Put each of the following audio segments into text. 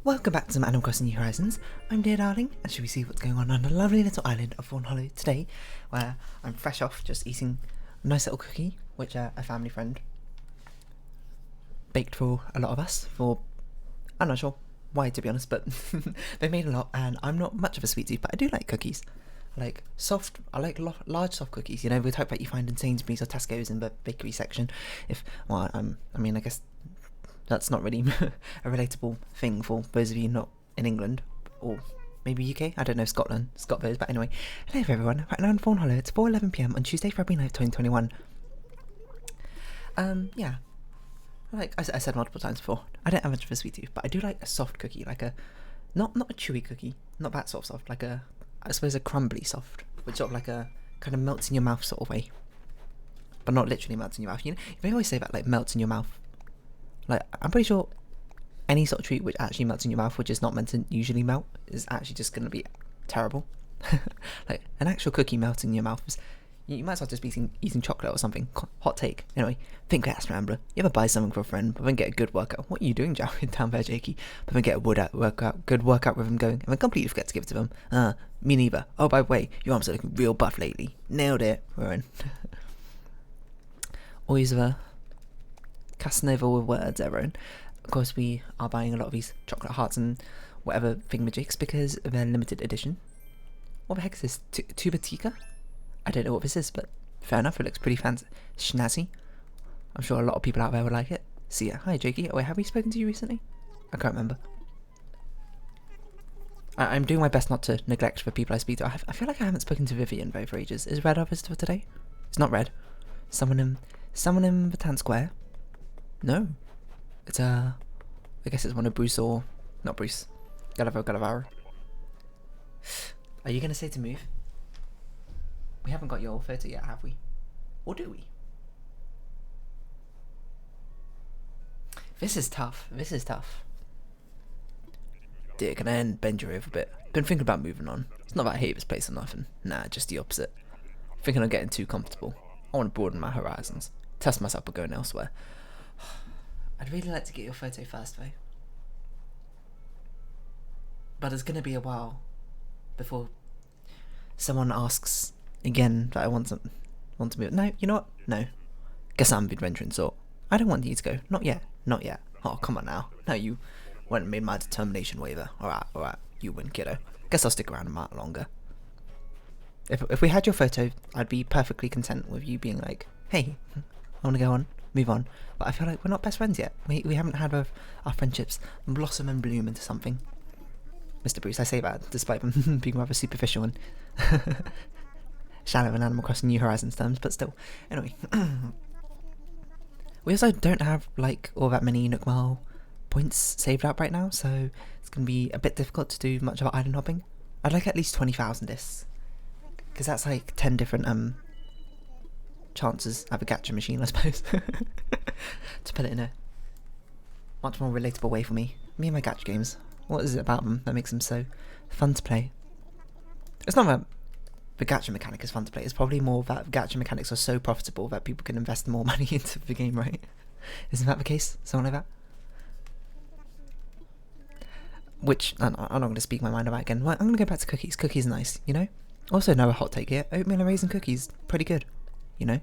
Welcome back to some Animal Crossing New Horizons. I'm Dear Darling, and shall we see what's going on the lovely little island of Fawnhollow today, where I'm fresh off just eating a nice little cookie, which a family friend baked for a lot of us, I'm not sure why to be honest, but they made a lot, and I'm not much of a sweet tooth, but I do like cookies. I like large soft cookies, you know, the type that you find in Sainsbury's or Tesco's in the bakery section. I guess that's not really a relatable thing for those of you not in England, or maybe UK, I don't know, Scotland, but anyway. Hello everyone, right now in Fawnhollow, it's 4:11pm on Tuesday, February 9th, 2021. Yeah, like I said multiple times before, I don't have much of a sweet tooth, but I do like a soft cookie, like a, not a chewy cookie, not that sort of soft, like a, I suppose a crumbly soft, which sort of like a, kind of melts in your mouth sort of way, but not literally melts in your mouth, you know, they always say that, like, melts in your mouth. Like, I'm pretty sure any sort of treat which actually melts in your mouth, which is not meant to usually melt, is actually just going to be terrible. Like, an actual cookie melting in your mouth is, you might as well just be eating chocolate or something. Hot take. Anyway, think that, Scrambler. You ever buy something for a friend, but then get a good workout? What are you doing, down there, Jakey? But then get a good workout with him going, and then completely forget to give it to them. Me neither. Oh, by the way, your arms are looking real buff lately. Nailed it, Rowan. Always Casanova with words, everyone. Of course, we are buying a lot of these chocolate hearts and whatever thingamajigs because they're limited edition. What the heck is this? Tubatica? I don't know what this is, but fair enough. It looks pretty fancy, snazzy. I'm sure a lot of people out there would like it. See ya. Hi, Jakey. Oh, wait, have we spoken to you recently? I can't remember. I'm doing my best not to neglect the people I speak to. I feel like I haven't spoken to Vivian for ages. Is Red our visitor today? It's not Red. Someone in the town square. No. It's I guess it's one of Bruce or... Not Bruce. Gulliver. Are you going to say to move? We haven't got your photo yet, have we? Or do we? This is tough. Dear, can I bend you over a bit? Been thinking about moving on. It's not that I hate this place or nothing. Nah, just the opposite. Thinking I'm getting too comfortable. I want to broaden my horizons. Test myself by going elsewhere. I'd really like to get your photo first though. But it's gonna be a while before someone asks again that I want to move. No, you know what? No. Guess I'm the adventuring sort. I don't want you to go. Not yet. Oh, come on now. No, you went and made my determination waiver. Alright. You win, kiddo. Guess I'll stick around a month longer. If we had your photo, I'd be perfectly content with you being like, hey, I want to go on. Move on, but I feel like we're not best friends yet. We haven't had our friendships blossom and bloom into something. Mr. Bruce, I say that despite them being rather superficial and shallow in Animal Crossing New Horizons terms, but still. Anyway, we also don't have like all that many Nook Mile points saved up right now, so it's going to be a bit difficult to do much of our island hopping. I'd like at least 20,000 discs, because that's like 10 different chances at a gacha machine, I suppose. To put it in a much more relatable way for me. Me and my gacha games. What is it about them that makes them so fun to play? It's not that the gacha mechanic is fun to play, it's probably more that gacha mechanics are so profitable that people can invest more money into the game, right? Isn't that the case? Something like that? Which, I'm not going to speak my mind about again. Well, I'm going to go back to cookies. Cookies are nice, you know? Also, another hot take here. Oatmeal and raisin cookies, pretty good. You know,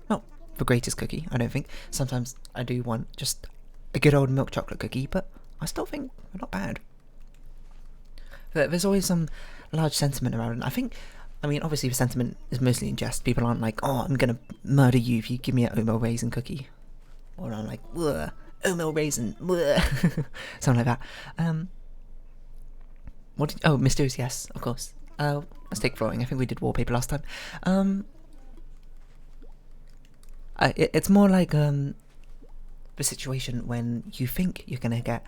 not the greatest cookie, I don't think. Sometimes I do want just a good old milk chocolate cookie, but I still think they're not bad. There's always some large sentiment around it. I mean, obviously the sentiment is mostly in jest. People aren't like, oh, I'm gonna murder you if you give me an oatmeal raisin cookie. Or I'm like, ugh, oatmeal raisin, ugh. Something like that. Oh, mysterious, yes, of course. Let's take flooring. I think we did wallpaper last time. It's more like the situation when you think you're gonna get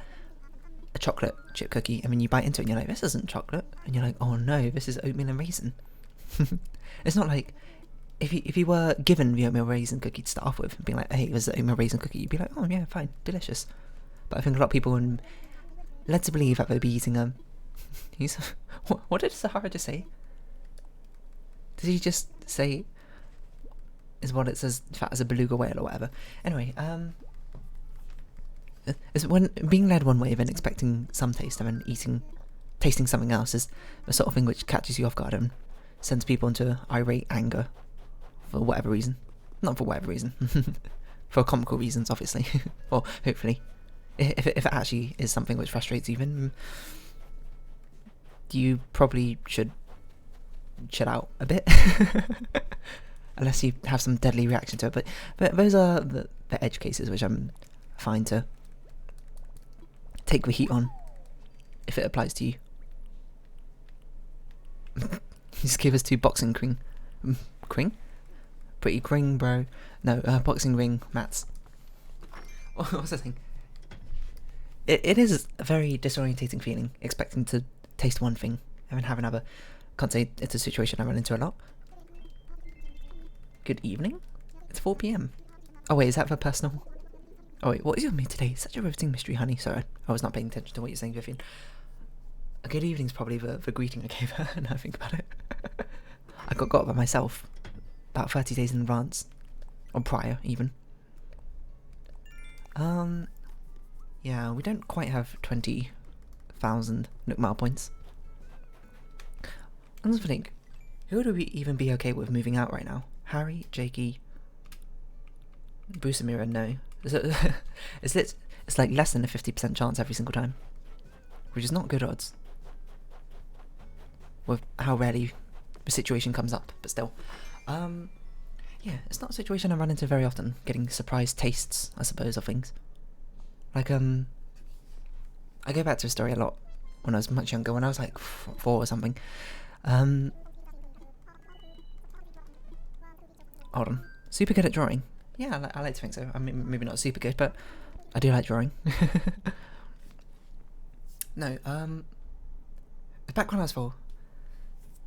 a chocolate chip cookie and then you bite into it and you're like, this isn't chocolate, and you're like, oh no, this is oatmeal and raisin. It's not like if you were given the oatmeal raisin cookie to start off with, being like, hey, this is an oatmeal raisin cookie, you'd be like, oh yeah, fine, delicious. But I think a lot of people are led to believe that they'll be eating what did Sahara just say? Did he just say is what it says, fat as a beluga whale or whatever? Anyway, It's when being led one way and then expecting some taste and then tasting something else is the sort of thing which catches you off guard and sends people into irate anger for whatever reason. Not for whatever reason. For comical reasons, obviously. Or hopefully. If it actually is something which frustrates you, then you probably should chill out a bit. Unless you have some deadly reaction to it. But those are the edge cases which I'm fine to take the heat on if it applies to you. Just give us 2 boxing cring? Pretty cring, bro. No, boxing ring mats. What was the thing? It is a very disorientating feeling, expecting to taste one thing and then have another. Can't say it's a situation I run into a lot. Good evening? It's 4 PM. Oh wait, is that for personal? Oh wait, what is your mood today? Such a riveting mystery, honey. Sorry, I was not paying attention to what you're saying, Vivian. A good evening's probably the greeting I gave her, now I think about it. I got by myself about 30 days in advance. Or prior, even. Yeah, we don't quite have 20,000 Nook Mile points. I'm just thinking, who would we even be okay with moving out right now? Harry, Jakey, Busamira, no. It's like less than a 50% chance every single time. Which is not good odds. With how rarely the situation comes up, but still. Yeah, it's not a situation I run into very often, getting surprise tastes, I suppose, of things. Like, I go back to a story a lot when I was much younger, when I was like 4 or something. Hold on. Super good at drawing. Yeah, I like to think so. I mean, maybe not super good, but I do like drawing. No, back when I was 4,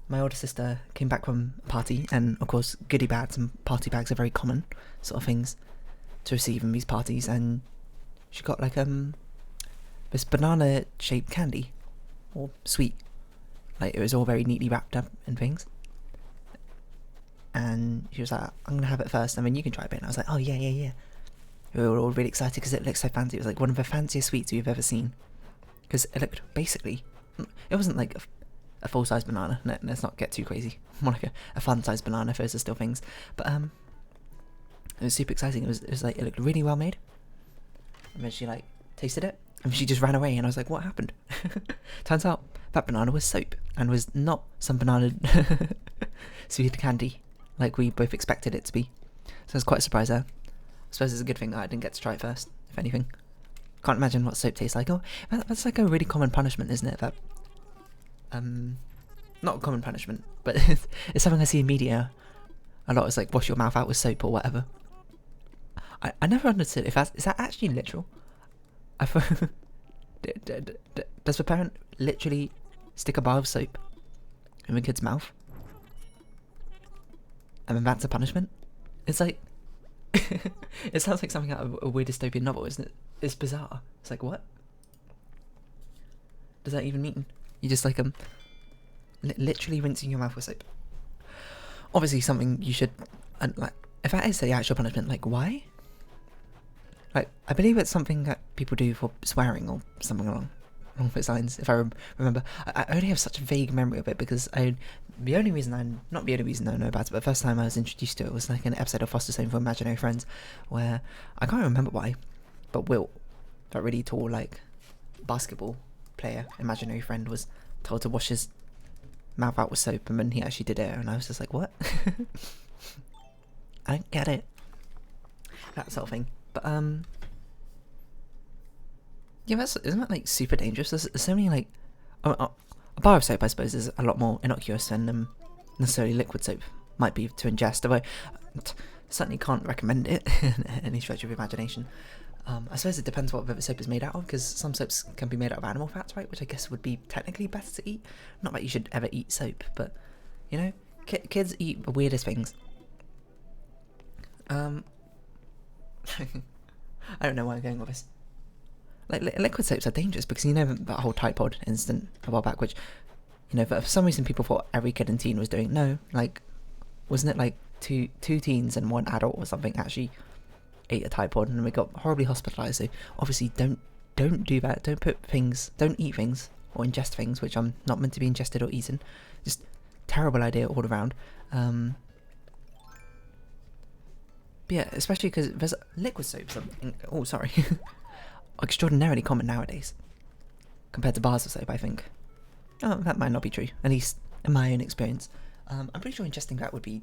my older sister came back from a party, and of course goodie bags and party bags are very common sort of things to receive in these parties, and she got like this banana shaped candy, or sweet, like it was all very neatly wrapped up and things, and she was like, I'm gonna have it first and then you can try it. And I was like, oh yeah. We were all really excited because it looked so fancy. It was like one of the fanciest sweets we've ever seen, because it looked basically, it wasn't like a full-size banana, let's not get too crazy, more like a fun-sized banana if those are still things, but it was super exciting. It was like, it looked really well made, and then she like tasted it, and she just ran away, and I was like, what happened? Turns out that banana was soap, and was not some banana sweet candy like we both expected it to be, so I was quite surprised there. I suppose it's a good thing that I didn't get to try it first, if anything. Can't imagine what soap tastes like. Oh, that's like a really common punishment, isn't it? That not a common punishment, but it's something I see in media a lot. It's like, wash your mouth out with soap or whatever. I never understood if is that actually literal. Does the parent literally stick a bar of soap in the kid's mouth, and then that's a punishment? It's like it sounds like something out of a weird dystopian novel, isn't it? It's bizarre. It's like, what does that even mean? You just like literally rinsing your mouth with soap. Obviously something you should, like, if that is the actual punishment, like, why? Like, I believe it's something that people do for swearing or something along those lines, if I remember. I only have such a vague memory of it because not the only reason I know about it, but the first time I was introduced to it was like an episode of Foster's Home for Imaginary Friends, where I can't remember why, but Will, that really tall like basketball player imaginary friend, was told to wash his mouth out with soap, and then he actually did it, and I was just like, what? I don't get it, that sort of thing. But yeah, isn't that like super dangerous? There's so many like a bar of soap, I suppose, is a lot more innocuous than necessarily liquid soap might be to ingest, although certainly can't recommend it in any stretch of imagination. I suppose it depends what the soap is made out of, because some soaps can be made out of animal fats, right? Which I guess would be technically better to eat. Not that you should ever eat soap, but, you know, kids eat the weirdest things. I don't know where I'm going with this. Like, liquid soaps are dangerous because, you know, that whole Tide Pod incident a while back, which, you know, for some reason people thought every kid and teen was doing. No, like, wasn't it like two teens and one adult or something actually ate a typod and we got horribly hospitalised. So obviously don't do that. Don't eat things or ingest things which are not meant to be ingested or eaten. Just terrible idea all around. But yeah, especially because there's liquid soaps. Oh, sorry. Extraordinarily common nowadays compared to bars of soap, I think. Oh, that might not be true, at least in my own experience. I'm pretty sure ingesting that would be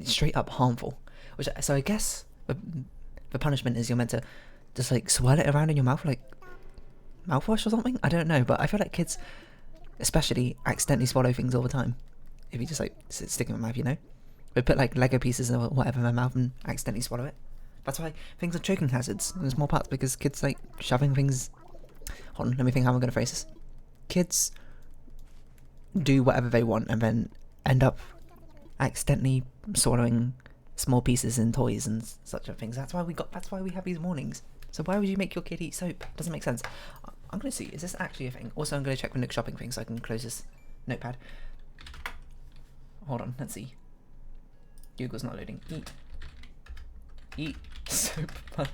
straight up harmful. So I guess the punishment is you're meant to just like swirl it around in your mouth like mouthwash or something. I don't know, but I feel like kids especially accidentally swallow things all the time. If you just like stick it in my mouth, you know, they put like Lego pieces or whatever in my mouth and accidentally swallow it. That's why things are choking hazards in small parts, because kids like shoving things. Hold on, let me think how I'm going to phrase this. Kids do whatever they want and then end up accidentally swallowing small pieces in toys and such things. That's why we have these warnings. So why would you make your kid eat soap? Doesn't make sense. I'm going to see, is this actually a thing? Also, I'm going to check the Nook shopping thing so I can close this notepad. Hold on, let's see. Google's not loading. Eat soap. I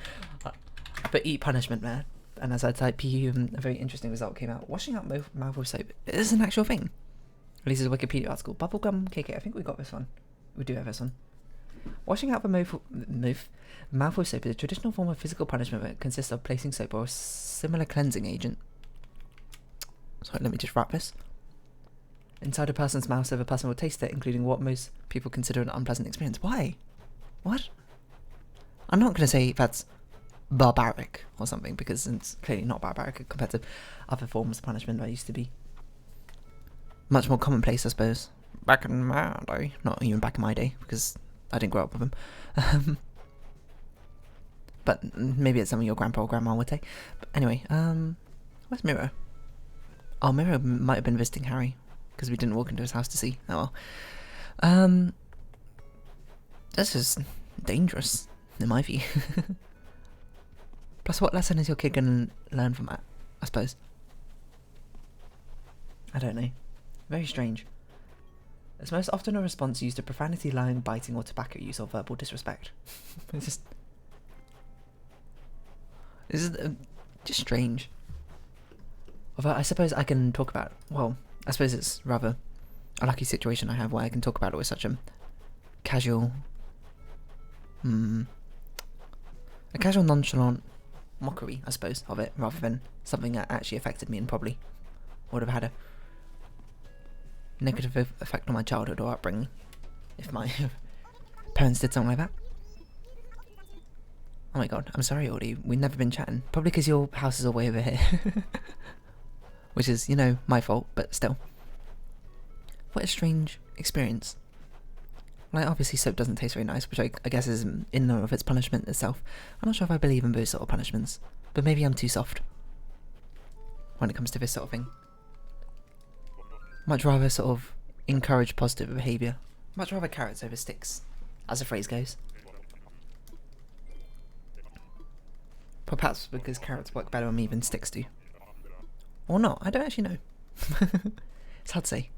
put eat punishment there, and as I type PU, a very interesting result came out. Washing up mouth with soap is an actual thing. At least it's a Wikipedia article. Bubblegum KK, I think we got this one. We do have this one. Washing out the mouth with soap is a traditional form of physical punishment that consists of placing soap or a similar cleansing agent. Sorry, let me just wrap this inside a person's mouth so the person will taste it, including what most people consider an unpleasant experience. Why? What? I'm not going to say that's barbaric or something, because it's clearly not barbaric compared to other forms of punishment that used to be much more commonplace, I suppose. Back in my day. Not even back in my day, because I didn't grow up with them. But maybe it's something your grandpa or grandma would say. But anyway, where's Miro? Oh, Miro might have been visiting Harry, because we didn't walk into his house to see. Oh well. This is dangerous, in my view. Plus, what lesson is your kid going to learn from that, I suppose? I don't know. Very strange. It's most often a response used to profanity, lying, biting, or tobacco use, or verbal disrespect. It's just strange. Although I suppose I can talk about, well, I suppose it's rather a lucky situation I have where I can talk about it with such a casual, nonchalant mockery, I suppose, of it, rather than something that actually affected me and probably would have had a negative effect on my childhood or upbringing if my parents did something like that. Oh my god, I'm sorry, Audie, we've never been chatting. Probably because your house is all way over here. Which is, you know, my fault, but still. What a strange experience. Like, obviously soap doesn't taste very nice, which I guess is in and of its punishment itself. I'm not sure if I believe in those sort of punishments, but maybe I'm too soft when it comes to this sort of thing. Much rather sort of encourage positive behaviour. Much rather carrots over sticks, as the phrase goes. Perhaps because carrots work better on me than sticks do. Or not, I don't actually know. It's hard to say.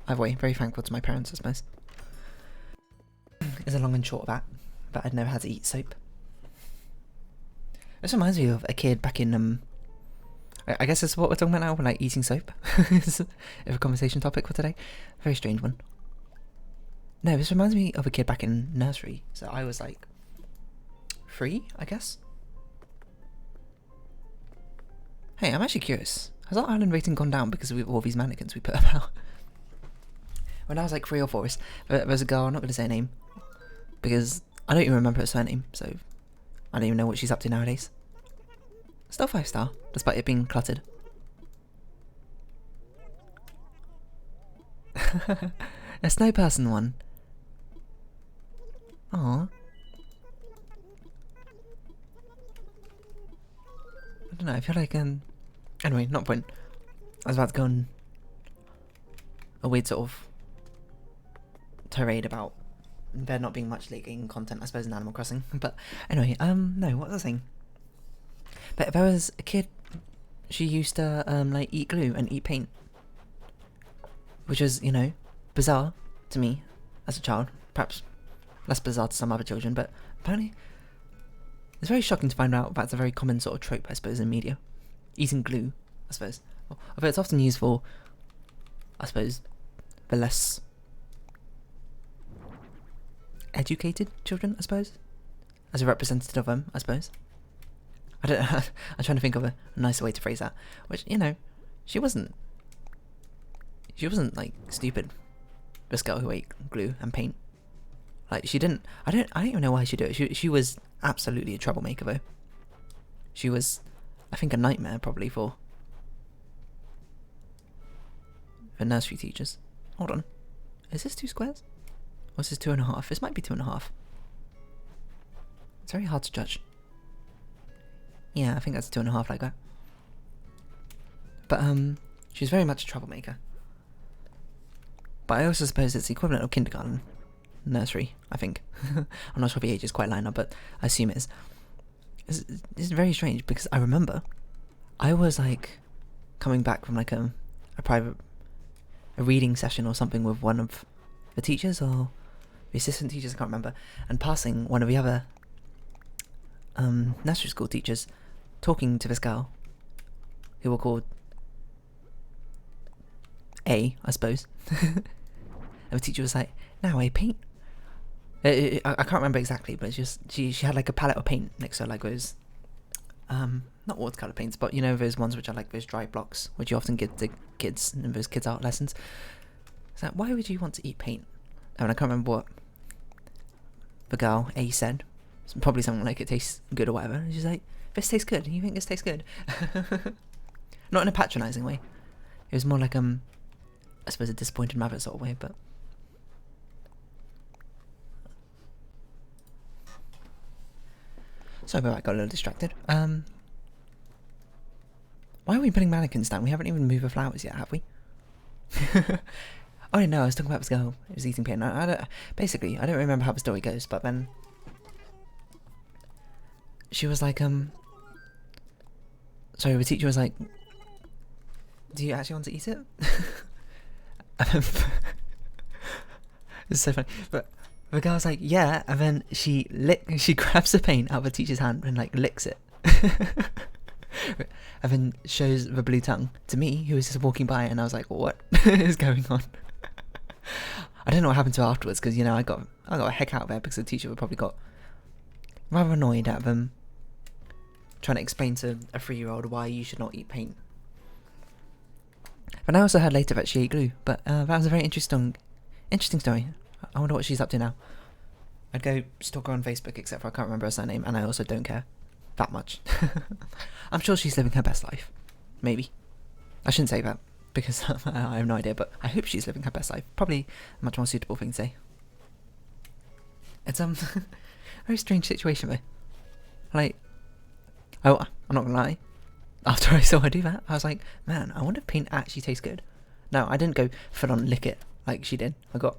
Either way, very thankful to my parents, I suppose. Is a long and short of that, but I'd never had to eat soap. This reminds me of a kid back in, I guess that's what we're talking about now, like eating soap. If a conversation topic for today. Very strange one. No, this reminds me of a kid back in nursery. So I was like 3, I guess. Hey, I'm actually curious. Has our island rating gone down because of all these mannequins we put about? When I was like 3 or 4, there's a girl, I'm not going to say her name, because I don't even remember her surname, so I don't even know what she's up to nowadays. Still 5-star, despite it being cluttered. A snow person one. Aww. I don't know, I feel like, anyway, not point. I was about to go on a weird sort of tirade about there not being much leaking content, I suppose, in Animal Crossing. But anyway, no, what was I saying? But there was a kid, she used to, like, eat glue and eat paint. Which was, you know, bizarre to me as a child. Perhaps less bizarre to some other children, but apparently it's very shocking to find out that's a very common sort of trope, I suppose, in media. Eating glue, I suppose. Although it's often used for, I suppose, the less educated children, I suppose, as a representative of them, I suppose. I don't know, I'm trying to think of a nicer way to phrase that, which, you know, she wasn't like stupid, this girl who ate glue and paint. Like, she didn't, I don't even know why she'd do it. She was absolutely a troublemaker though. She was, I think, a nightmare probably for nursery teachers. Hold on, is this 2 squares? Or is this 2.5? This might be 2.5. It's very hard to judge. Yeah, I think that's 2.5 like that. But she's very much a troublemaker. But I also suppose it's the equivalent of kindergarten, nursery, I think. I'm not sure if the age is quite lined up, but I assume it is. It's very strange because I remember I was like coming back from like a reading session or something with one of the teachers or the assistant teachers, I can't remember, and passing one of the other nursery school teachers, talking to this girl who were called A, I suppose. And the teacher was like, "Now I paint." I can't remember exactly, but it's just she had like a palette of paint next to her, like those not watercolor paints, but you know those ones which are like those dry blocks which you often give to kids in those kids art lessons. It's like, why would you want to eat paint? And I can't remember what the girl A said. It's probably something like it tastes good or whatever. And she's like, "This tastes good. You think this tastes good?" Not in a patronising way. It was more like I suppose a disappointed mother sort of way, but. Sorry about that, got a little distracted. Why are we putting mannequins down? We haven't even moved the flowers yet, have we? Oh no, I was talking about this girl who was eating paint. Basically, I don't remember how the story goes, but then she was like, sorry, the teacher was like, "Do you actually want to eat it?" It's so funny, but the girl's like, "Yeah," and then she grabs the paint out of the teacher's hand and like licks it. And then shows the blue tongue to me, who was just walking by, and I was like, "What is going on?" I don't know what happened to her afterwards, because, you know, I got a heck out of there because the teacher would probably got rather annoyed at them trying to explain to a 3-year-old why you should not eat paint. But I also heard later that she ate glue, but that was a very interesting story. I wonder what she's up to now. I'd go stalk her on Facebook, except for I can't remember her surname, and I also don't care that much. I'm sure she's living her best life. Maybe. I shouldn't say that, because I have no idea, but I hope she's living her best life. Probably a much more suitable thing to say. It's a very strange situation though. Like, oh, I'm not gonna lie, after I saw her do that, I was like, man, I wonder if paint actually tastes good. No, I didn't go full on lick it like she did. I got,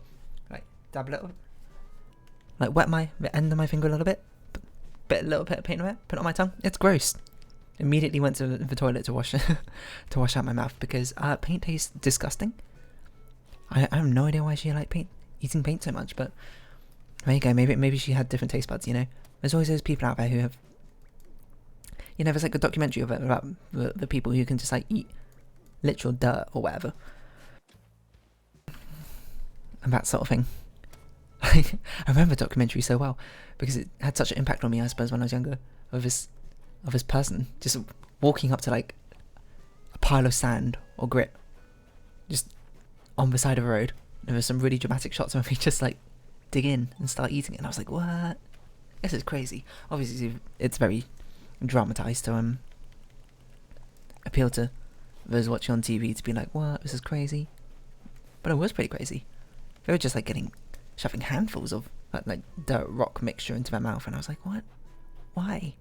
like, dab a little, like wet the end of my finger a little bit, a little bit of paint on it, put it on my tongue. It's gross. Immediately went to the toilet to wash out my mouth because paint tastes disgusting. I have no idea why she liked eating paint so much, but there you go. Maybe she had different taste buds. You know, there's always those people out there who have. You know, there's like a documentary about the people who can just like eat literal dirt or whatever, and that sort of thing. I remember the documentary so well because it had such an impact on me, I suppose, when I was younger, of this person just walking up to like a pile of sand or grit just on the side of a road. There was some really dramatic shots of me just like dig in and start eating it, and I was like, what? This is crazy. Obviously it's very dramatized to appeal to those watching on TV to be like, what, this is crazy. But it was pretty crazy. They were just like shoving handfuls of like dirt rock mixture into their mouth, and I was like, what? Why?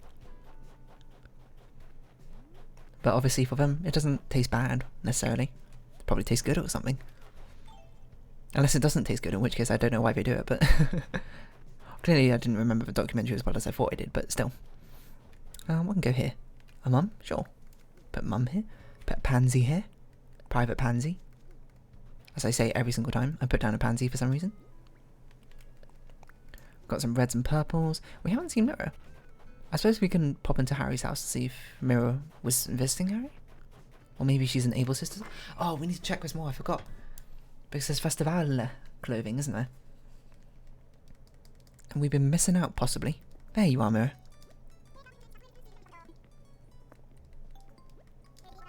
But obviously for them, it doesn't taste bad, necessarily. It probably tastes good or something. Unless it doesn't taste good, in which case I don't know why they do it, but... Clearly I didn't remember the documentary as well as I thought I did, but still. One can go here. A mum? Sure. Put mum here. Put pansy here. Private pansy. As I say every single time, I put down a pansy for some reason. Got some reds and purples. We haven't seen Mirror. I suppose we can pop into Harry's house to see if Mirror was visiting Harry? Or maybe she's an able sister? Oh, we need to check this more, I forgot. Because there's Festival clothing, isn't there? And we've been missing out, possibly. There you are, Mirror.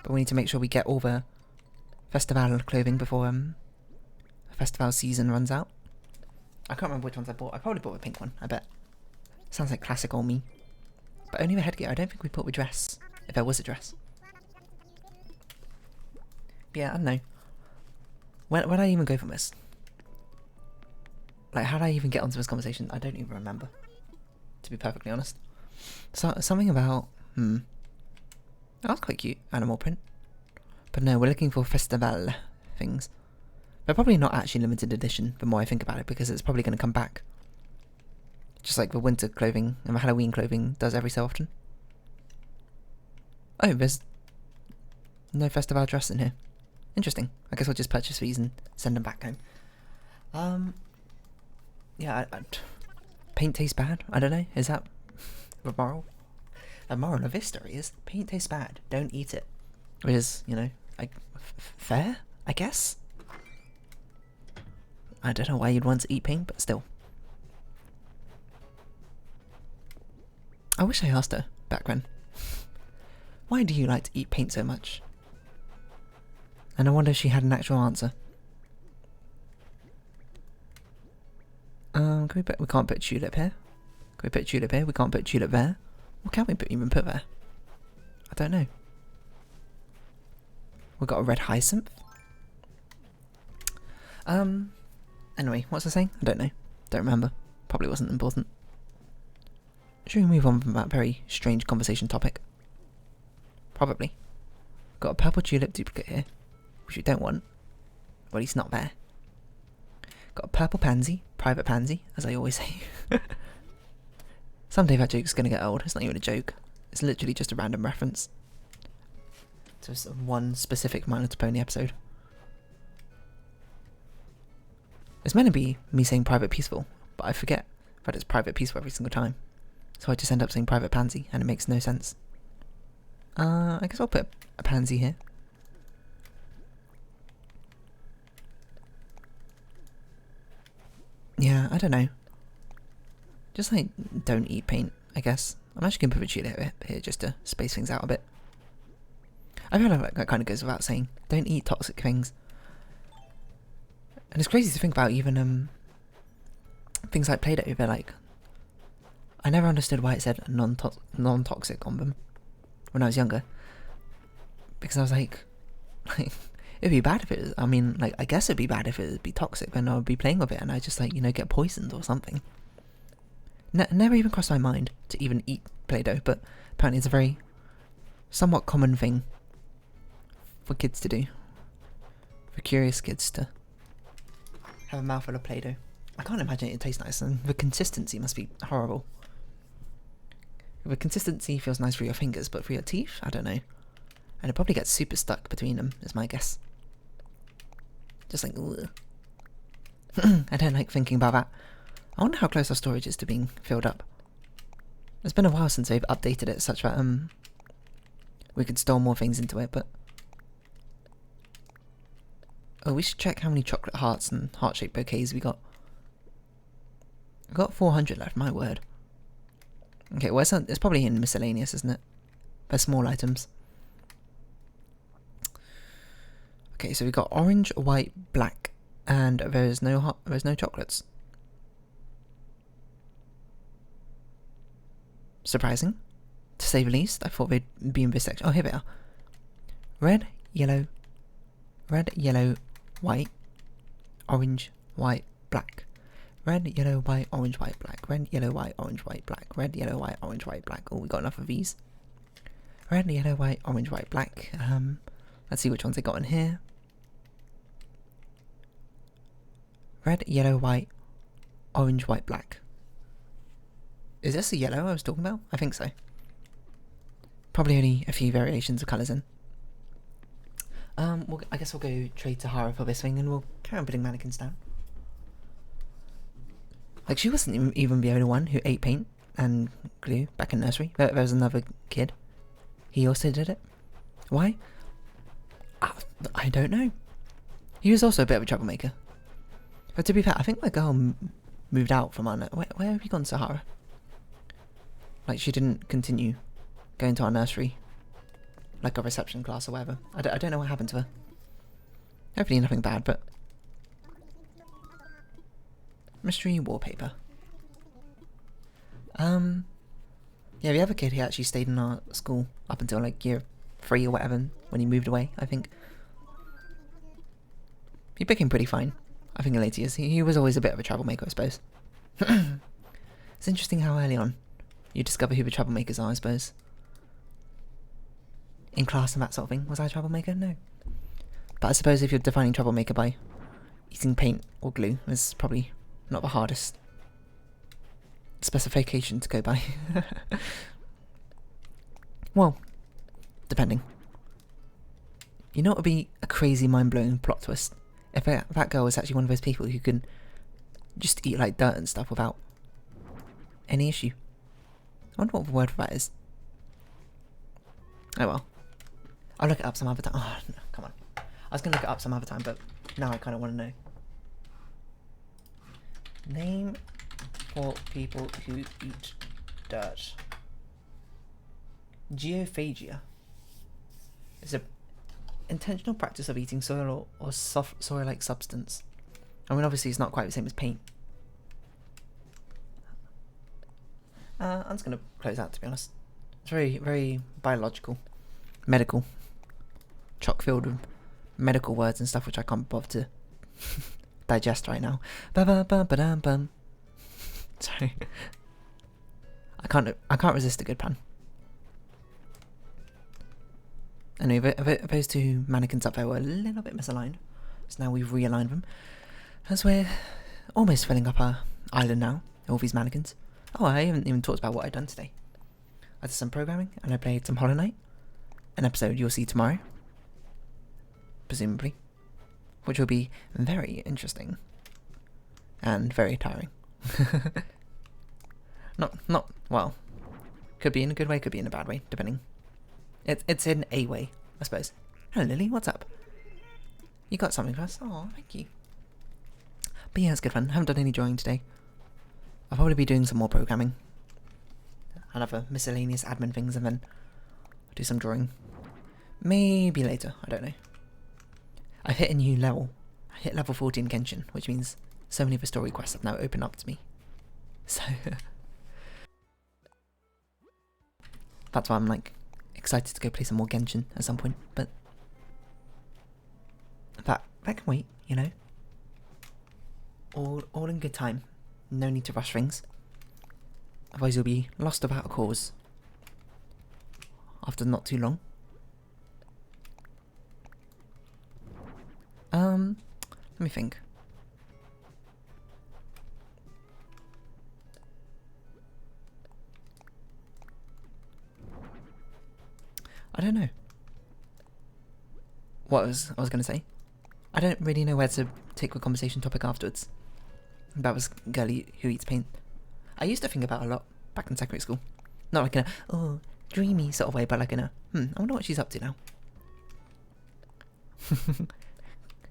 But we need to make sure we get all the Festival clothing before Festival season runs out. I can't remember which ones I bought. I probably bought the pink one, I bet. Sounds like classic old me. But only the headgear. I don't think we bought the dress. If there was a dress. But yeah, I don't know. Where did I even go from this? Like, how did I even get onto this conversation? I don't even remember. To be perfectly honest. So, something about... That was quite cute. Animal print. But no, we're looking for Festival things. They're probably not actually limited edition, the more I think about it, because it's probably going to come back. Just like the winter clothing and the Halloween clothing does every so often. Oh, there's no Festival dress in here. Interesting. I guess we'll just purchase these and send them back home. Yeah, paint tastes bad? I don't know. Is that the moral? The moral of this story is paint tastes bad. Don't eat it. Which is, you know, like, fair, I guess? I don't know why you'd want to eat paint, but still. I wish I asked her back then. Why do you like to eat paint so much? And I wonder if she had an actual answer. We can't put tulip here. Can we put tulip here? We can't put tulip there. What can we even put there? I don't know. We've got a red hyacinth. Anyway, what's I saying? I don't know. Don't remember. Probably wasn't important. Should we move on from that very strange conversation topic? Probably. Got a purple tulip duplicate here, which we don't want. Well, at least not there. Got a purple pansy, private pansy, as I always say. Someday that joke's gonna get old. It's not even a joke. It's literally just a random reference to one specific My Little Pony episode. It's meant to be me saying private peaceful, but I forget that it's private peaceful every single time. So I just end up saying private pansy, and it makes no sense. I guess I'll put a pansy here. Yeah, I don't know. Just like, don't eat paint, I guess. I'm actually going to put a tulip here just to space things out a bit. I feel like that kind of goes without saying. Don't eat toxic things. And it's crazy to think about even things like Play-Doh. They're like, I never understood why it said non-toxic on them when I was younger. Because I was like, it'd be bad if it was, I mean, like, I guess it'd be bad if it would be toxic, then I would be playing with it and I just, like, you know, get poisoned or something. Never even crossed my mind to even eat Play-Doh, but apparently it's a very somewhat common thing for kids to do. For curious kids to have a mouthful of Play-Doh. I can't imagine it tastes nice, and the consistency must be horrible. The consistency feels nice for your fingers, but for your teeth, I don't know. And it probably gets super stuck between them, is my guess. Just like, ugh. I don't like thinking about that. I wonder how close our storage is to being filled up. It's been a while since they've updated it such that we could store more things into it, but... Oh, we should check how many chocolate hearts and heart-shaped bouquets we got. We've got 400 left, my word. Okay, well, it's probably in miscellaneous, isn't it? They're small items. Okay, so we've got orange, white, black, and there's no chocolates. Surprising, to say the least. I thought they'd be in this section. Oh, here they are. Red, yellow, white, orange, white, black. Red, yellow, white, orange, white, black. Red, yellow, white, orange, white, black. Red, yellow, white, orange, white, black. Oh, we got enough of these. Red, yellow, white, orange, white, black. Let's see which ones they got in here. Red, yellow, white, orange, white, black. Is this the yellow I was talking about? I think so. Probably only a few variations of colours in. I guess we'll go trade Tahara for this thing and we'll carry on putting mannequins down. Like, she wasn't even the only one who ate paint and glue back in nursery. There was another kid. He also did it. Why? I don't know. He was also a bit of a troublemaker. But to be fair, I think my girl moved out from our... Where have you gone, Sahara? Like, she didn't continue going to our nursery. Like a reception class or whatever. I don't know what happened to her. Hopefully nothing bad, but... Mystery wallpaper. Yeah, the other kid, he actually stayed in our school up until like year 3 or whatever, when he moved away, I think. He became pretty fine, I think, in later years. He was always a bit of a troublemaker, I suppose. It's interesting how early on you discover who the troublemakers are, I suppose. In class and that sort of thing. Was I a troublemaker? No. But I suppose if you're defining troublemaker by eating paint or glue, it's probably not the hardest specification to go by. Well, depending. You know what would be a crazy mind-blowing plot twist? If that girl was actually one of those people who can just eat like dirt and stuff without any issue. I wonder what the word for that is. Oh well. I'll look it up some other time. Oh, no, come on. I was going to look it up some other time, but now I kind of want to know. Name for people who eat dirt. Geophagia is a intentional practice of eating soil or soft soil-like substance. I mean, obviously it's not quite the same as paint. I'm just going to close out, to be honest. It's very, very biological, medical, chock-filled with medical words and stuff which I can't bother to digest right now. Ba-ba-ba-ba-dum-bum. Sorry. I can't resist a good pun. Anyway, those two mannequins up there were a little bit misaligned, so now we've realigned them, as we're almost filling up our island now, all these mannequins. Oh, I haven't even talked about what I've done today. I did some programming, and I played some Hollow Knight, an episode you'll see tomorrow, presumably, which will be very interesting, and very tiring. Not, well, could be in a good way, could be in a bad way, depending. It's in a way, I suppose. Hello, Lily, what's up? You got something for us? Oh, thank you. But yeah, it's good fun. I haven't done any drawing today. I'll probably be doing some more programming. And other miscellaneous admin things, and then I'll do some drawing. Maybe later, I don't know. I hit a new level. I hit level 14 Genshin, which means so many of the story quests have now opened up to me. So... that's why I'm like... excited to go play some more Genshin at some point, but that can wait, you know. All in good time. No need to rush things. Otherwise you'll be lost without a cause after not too long. Let me think. I don't know what I was going to say. I don't really know where to take the conversation topic afterwards. That was girly who eats paint. I used to think about it a lot back in secondary school. Not like in a, oh, dreamy sort of way, but like in a, I wonder what she's up to now.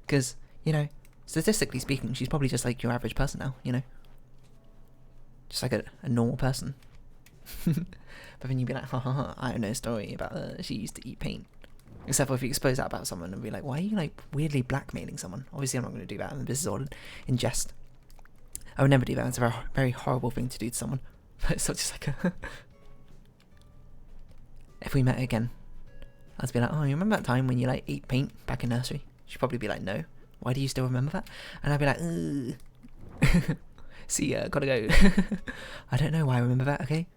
Because, you know, statistically speaking, she's probably just like your average person now, you know. Just like a normal person. But then you'd be like, ha ha ha, I have no story about her, she used to eat paint. Except for if you expose that about someone and be like, why are you like weirdly blackmailing someone? Obviously I'm not going to do that, and this is all in jest. I would never do that, it's a very, very horrible thing to do to someone. But it's not just like a... If we met again, I'd be like, oh, you remember that time when you like ate paint back in nursery? She'd probably be like, no. Why do you still remember that? And I'd be like, ugh. See ya, gotta go. I don't know why I remember that, okay?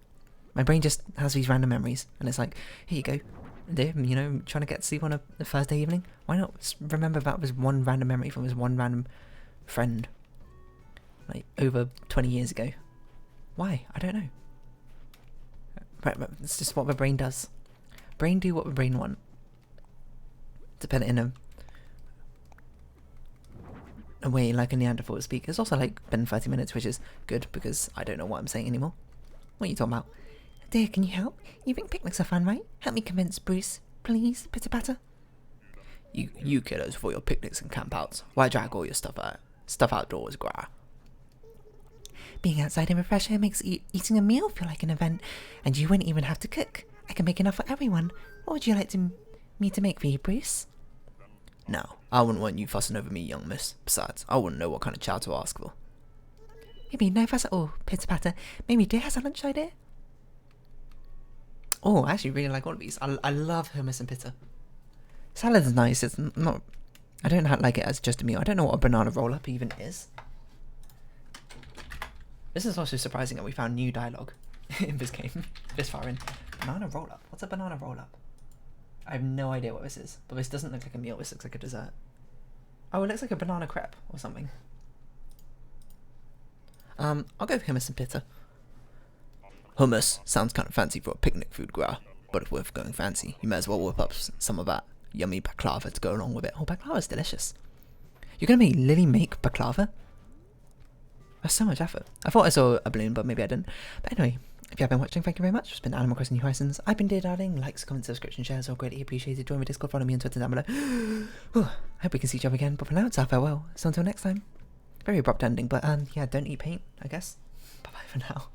My brain just has these random memories, and it's like, here you go. You know, trying to get to sleep on a Thursday evening? Why not remember that was one random memory from this one random friend, like, over 20 years ago? Why? I don't know. But it's just what the brain does. Brain do what the brain want. To put it in a away like a Neanderthal to speak. It's also like been 30 minutes, which is good because I don't know what I'm saying anymore. What are you talking about? Dear, can you help? You think picnics are fun, right? Help me convince Bruce, please, pitter patter. You kiddos for your picnics and campouts. Why drag all your stuff outdoors, gra? Being outside in fresh air makes eating a meal feel like an event, and you wouldn't even have to cook. I can make enough for everyone. What would you like me to make for you, Bruce? No, I wouldn't want you fussing over me, young miss. Besides, I wouldn't know what kind of chow to ask for. Maybe no fuss at all, pitter patter. Maybe Dear has a lunch idea? Oh, I actually really like all of these. I love hummus and pita. Salad is nice. It's not. I don't like it as just a meal. I don't know what a banana roll-up even is. This is also surprising that we found new dialogue in this game this far in. Banana roll-up. What's a banana roll-up? I have no idea what this is, but this doesn't look like a meal. This looks like a dessert. Oh, it looks like a banana crepe or something. I'll go with hummus and pita. Hummus sounds kind of fancy for a picnic food, gra. But if we're going fancy, you may as well whip up some of that yummy baklava to go along with it. Oh, baklava's delicious. You're gonna make baklava? That's so much effort. I thought I saw a balloon, but maybe I didn't. But anyway, if you have been watching, thank you very much. It's been Animal Crossing New Horizons. I've been Dear Darling. Likes, comments, subscription, shares are greatly appreciated. Join my Discord, follow me on Twitter down below. I hope we can see each other again, but for now, it's our farewell. So until next time. Very abrupt ending, but yeah, don't eat paint, I guess. Bye-bye for now.